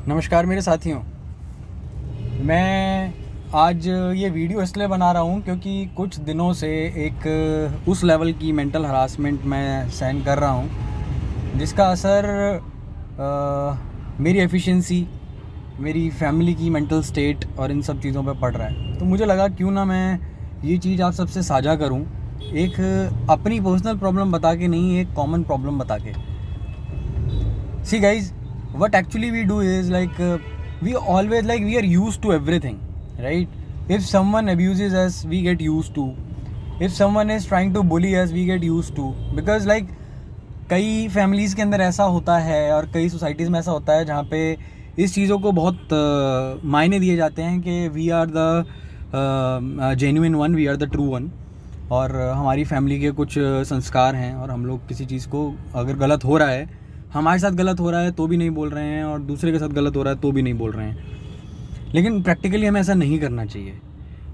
नमस्कार मेरे साथियों। मैं आज ये वीडियो इसलिए बना रहा हूँ क्योंकि कुछ दिनों से एक उस लेवल की मेंटल हरासमेंट मैं सहन कर रहा हूँ जिसका असर मेरी एफिशिएंसी, मेरी फैमिली की मेंटल स्टेट और इन सब चीज़ों पे पड़ रहा है। तो मुझे लगा क्यों ना मैं ये चीज़ आप सबसे साझा करूँ, एक अपनी पर्सनल प्रॉब्लम बता के नहीं, एक कॉमन प्रॉब्लम बता के। See guys, what actually we do is we always we are used to everything, right? If someone abuses us, we get used to. If someone is trying to bully us, we get used to. Because कई families के अंदर ऐसा होता है और कई societies में ऐसा होता है जहाँ पे इस चीज़ों को बहुत मायने दिए जाते हैं कि we are the genuine one, we are the true one. और हमारी फैमिली के कुछ संस्कार हैं और हम लोग किसी चीज़ को अगर गलत हो रहा है, हमारे साथ गलत हो रहा है तो भी नहीं बोल रहे हैं और दूसरे के साथ गलत हो रहा है तो भी नहीं बोल रहे हैं। लेकिन प्रैक्टिकली हमें ऐसा नहीं करना चाहिए।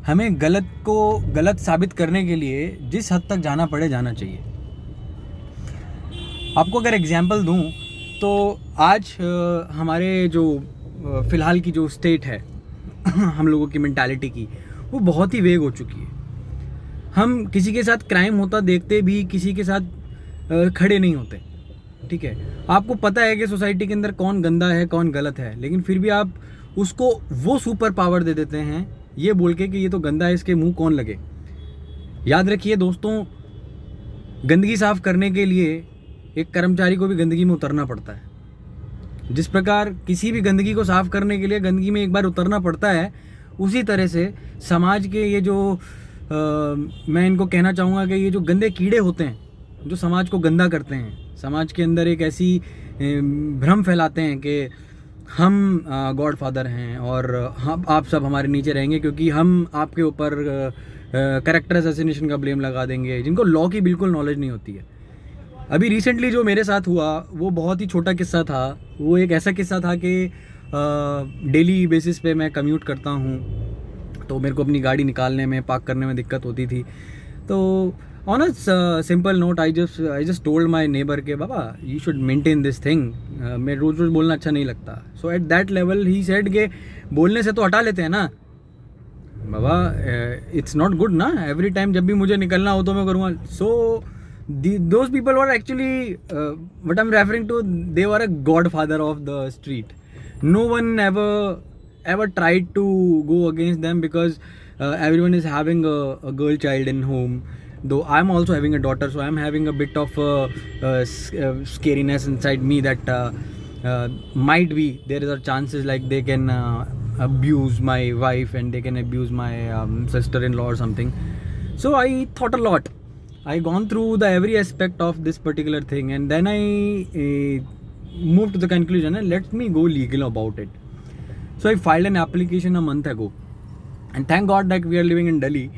हमें गलत को गलत साबित करने के लिए जिस हद तक जाना पड़े जाना चाहिए। आपको अगर एग्जांपल दूं तो आज हमारे जो फ़िलहाल की जो स्टेट है हम लोगों की मेंटालिटी की, वो बहुत ही वेग हो चुकी है। हम किसी के साथ क्राइम होता देखते भी किसी के साथ खड़े नहीं होते। ठीक है, आपको पता है कि सोसाइटी के अंदर कौन गंदा है कौन गलत है, लेकिन फिर भी आप उसको वो सुपर पावर दे देते हैं ये बोल के कि ये तो गंदा है, इसके मुंह कौन लगे। याद रखिए दोस्तों, गंदगी साफ करने के लिए एक कर्मचारी को भी गंदगी में उतरना पड़ता है। जिस प्रकार किसी भी गंदगी को साफ करने के लिए गंदगी में एक बार उतरना पड़ता है, उसी तरह से समाज के ये जो मैं इनको कहना चाहूँगा कि ये जो गंदे कीड़े होते हैं जो समाज को गंदा करते हैं, समाज के अंदर एक ऐसी भ्रम फैलाते हैं कि हम गॉड फादर हैं और हम आप सब हमारे नीचे रहेंगे क्योंकि हम आपके ऊपर कैरेक्टर असैसिनेशन का ब्लेम लगा देंगे, जिनको लॉ की बिल्कुल नॉलेज नहीं होती है। अभी रिसेंटली जो मेरे साथ हुआ वो बहुत ही छोटा किस्सा था। वो एक ऐसा किस्सा था कि डेली बेसिस पे मैं कम्यूट करता हूँ तो मेरे को अपनी गाड़ी निकालने में, पार्क करने में दिक्कत होती थी। तो on a simple note, I just told my neighbor के बाबा you should maintain this thing, मैं रोज़ रोज़ बोलना अच्छा नहीं लगता। So at that level he said के बोलने से तो हटा लेते हैं ना बाबा, it's not good ना, every time जब भी मुझे निकलना हो तो मैं करूँगा। So those people were actually what I'm referring to, they were a godfather of the street. No one ever tried to go against them because everyone is having a girl child in home. Though I'm also having a daughter, so I'm having a bit of scariness inside me that might be there is a chances like they can abuse my wife and they can abuse my sister-in-law or something. So I thought a lot. I gone through the every aspect of this particular thing, and then I moved to the conclusion and let me go legal about it. So I filed an application a month ago, and thank God that we are living in Delhi.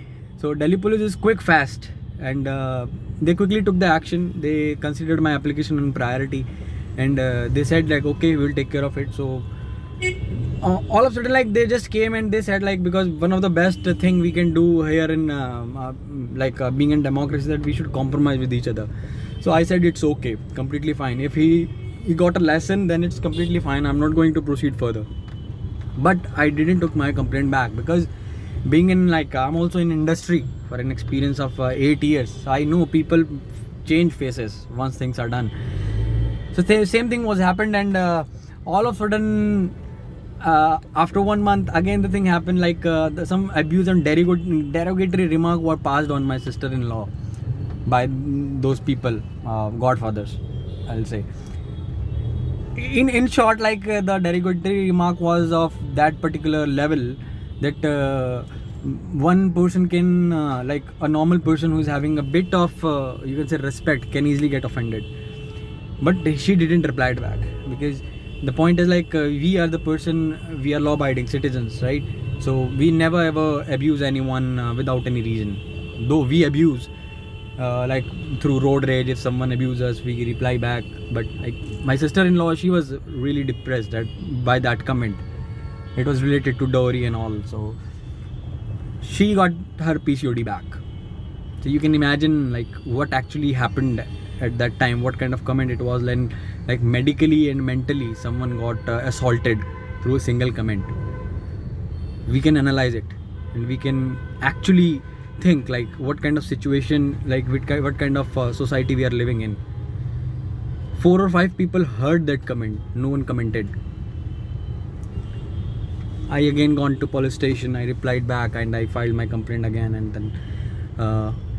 So Delhi police is quick, fast, and they quickly took the action. They considered my application on priority, and they said okay, we will take care of it. So all of a sudden they just came and they said because one of the best thing we can do here in being in democracy, that we should compromise with each other. So I said it's okay, completely fine. If he got a lesson, then it's completely fine. I'm not going to proceed further. But I didn't took my complaint back because being in I'm also in industry for an experience of 8 years. I know people change faces once things are done. So same thing was happened, and all of a sudden after 1 month again the thing happened, some abuse and derogatory remark were passed on my sister-in-law by those people, godfathers, I'll say. In short, the derogatory remark was of that particular level that one person can a normal person who is having a bit of you can say respect can easily get offended. But she didn't reply back because the point is we are the person, we are law abiding citizens, right? So we never ever abuse anyone without any reason. Though we abuse through road rage, if someone abuses us we reply back. But my sister-in-law, she was really depressed by that comment. It was related to dowry and all, so she got her PCOD back. So you can imagine what actually happened at that time, what kind of comment it was, and medically and mentally someone got assaulted through a single comment. We can analyze it, and we can actually think like what kind of situation, like what kind of society we are living in. 4 or 5 people heard that comment, no one commented. I again gone to police station, I replied back and I filed my complaint again, and then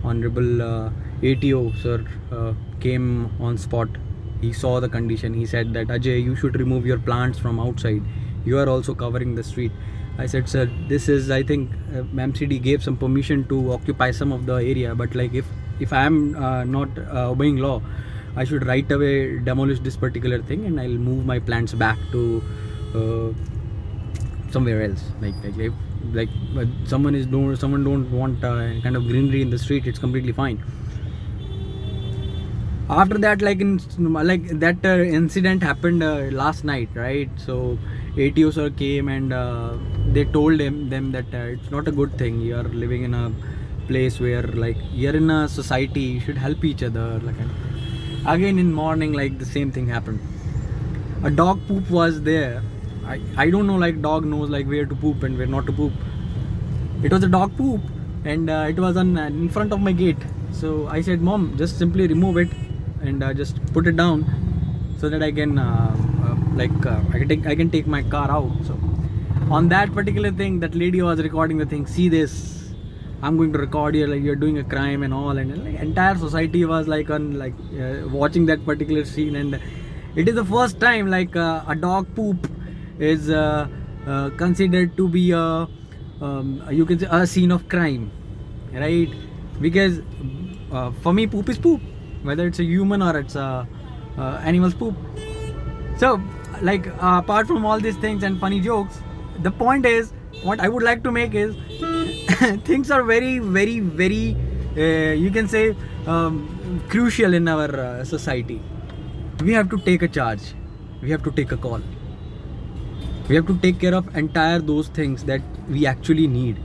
honorable ATO sir came on spot. He saw the condition. He said that Ajay, you should remove your plants from outside. You are also covering the street. I said, sir, this is, I think MCD gave some permission to occupy some of the area, but like if I am not obeying law, I should right away demolish this particular thing and I'll move my plants back to somewhere else. Like someone don't want kind of greenery in the street, it's completely fine. After that, incident happened last night, right? So ATO sir came and they told them that it's not a good thing. You are living in a place where like you're in a society, you should help each other. Like, again in morning, like the same thing happened. A dog poop was there. I don't know, like dog knows like where to poop and where not to poop. It was a dog poop and it was in front of my gate. So I said, mom, just simply remove it and just put it down so that I can I can take my car out. So on that particular thing, that lady was recording the thing. See this, I'm going to record you, like you're doing a crime and all, and like entire society was like on watching that particular scene. And it is the first time like a dog poop is considered to be a you can say a scene of crime, right? Because for me, poop is poop, whether it's a human or it's a animal's poop. So like apart from all these things and funny jokes, the point is, what I would like to make is things are very you can say crucial in our society. We have to take a charge, we have to take a call, we have to take care of entire those things that we actually need.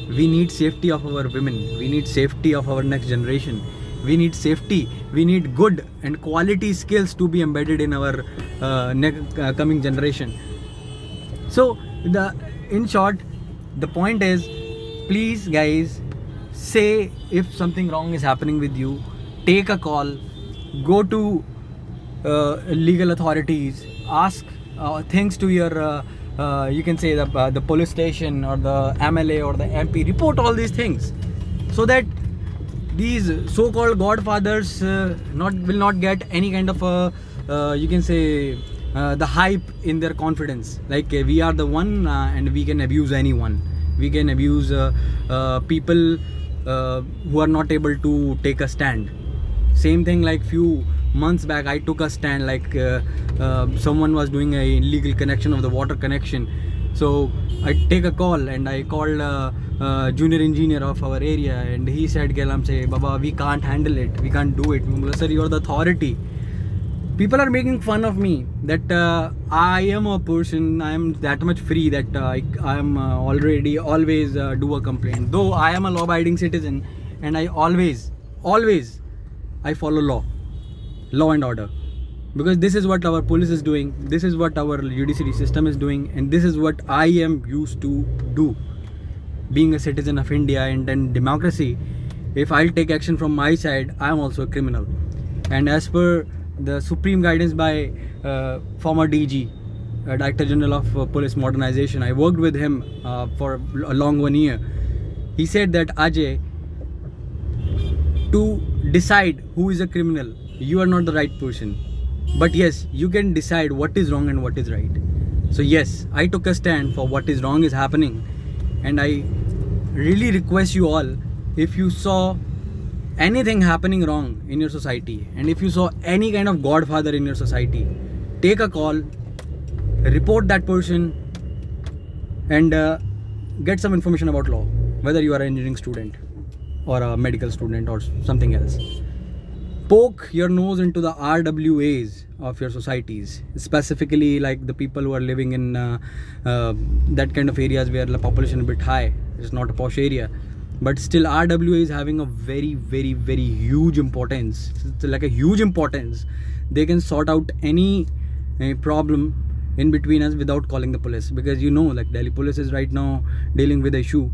We need safety of our women, we need safety of our next generation, we need safety, we need good and quality skills to be embedded in our coming generation. So in short, the point is, please guys, say if something wrong is happening with you, take a call, go to legal authorities, ask things to your you can say the police station or the MLA or the MP, report all these things so that these so-called godfathers will not get any kind of you can say the hype in their confidence, like we are the one and we can abuse anyone, we can abuse people who are not able to take a stand. Same thing, like few months back I took a stand, like someone was doing a illegal connection of the water connection. So I take a call and I called junior engineer of our area, and he said, Galam say, Baba, we can't handle it, we can't do it. Sir, you are the authority. People are making fun of me that I am a person, I am that much free that I am always do a complaint. Though I am a law-abiding citizen and I always I follow law and order, because this is what our police is doing, this is what our judiciary system is doing, and this is what I am used to do. Being a citizen of India and then democracy, if I'll take action from my side, I am also a criminal. And as per the supreme guidance by former DG, Director General of Police Modernization, I worked with him for a long 1 year. He said that, Ajay, to decide who is a criminal, you are not the right person, but yes, you can decide what is wrong and what is right. So yes, I took a stand for what is wrong is happening, and I really request you all, if you saw anything happening wrong in your society, and if you saw any kind of godfather in your society, take a call, report that person, and get some information about law, whether you are an engineering student or a medical student or something else. Poke your nose into the RWAs of your societies, specifically like the people who are living in that kind of areas where the population is a bit high. It's not a posh area, but still RWA is having a very huge importance. It's like a huge importance. They can sort out any problem in between us without calling the police, because you know, like Delhi police is right now dealing with an issue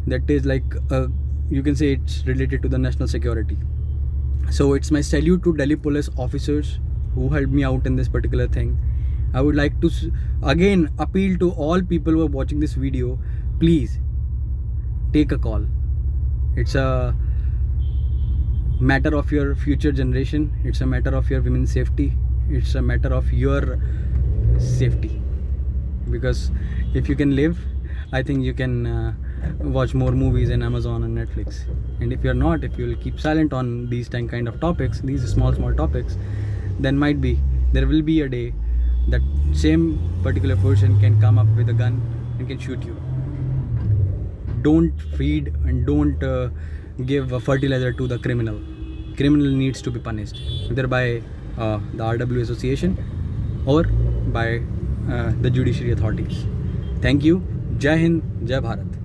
that is like you can say it's related to the national security. So it's my salute to Delhi police officers who helped me out in this particular thing. I would like to again appeal to all people who are watching this video, please take a call. It's a matter of your future generation, it's a matter of your women's safety, it's a matter of your safety. Because if you can live, I think you can watch more movies in Amazon and Netflix. And if you're not, if you'll keep silent on these kind of topics, these small topics, then might be there will be a day that same particular person can come up with a gun and can shoot you. Don't feed and don't give a fertilizer to the criminal. Criminal needs to be punished, either by the RW Association or by the judiciary authorities. Thank you. Jai Hind, Jai Bharat.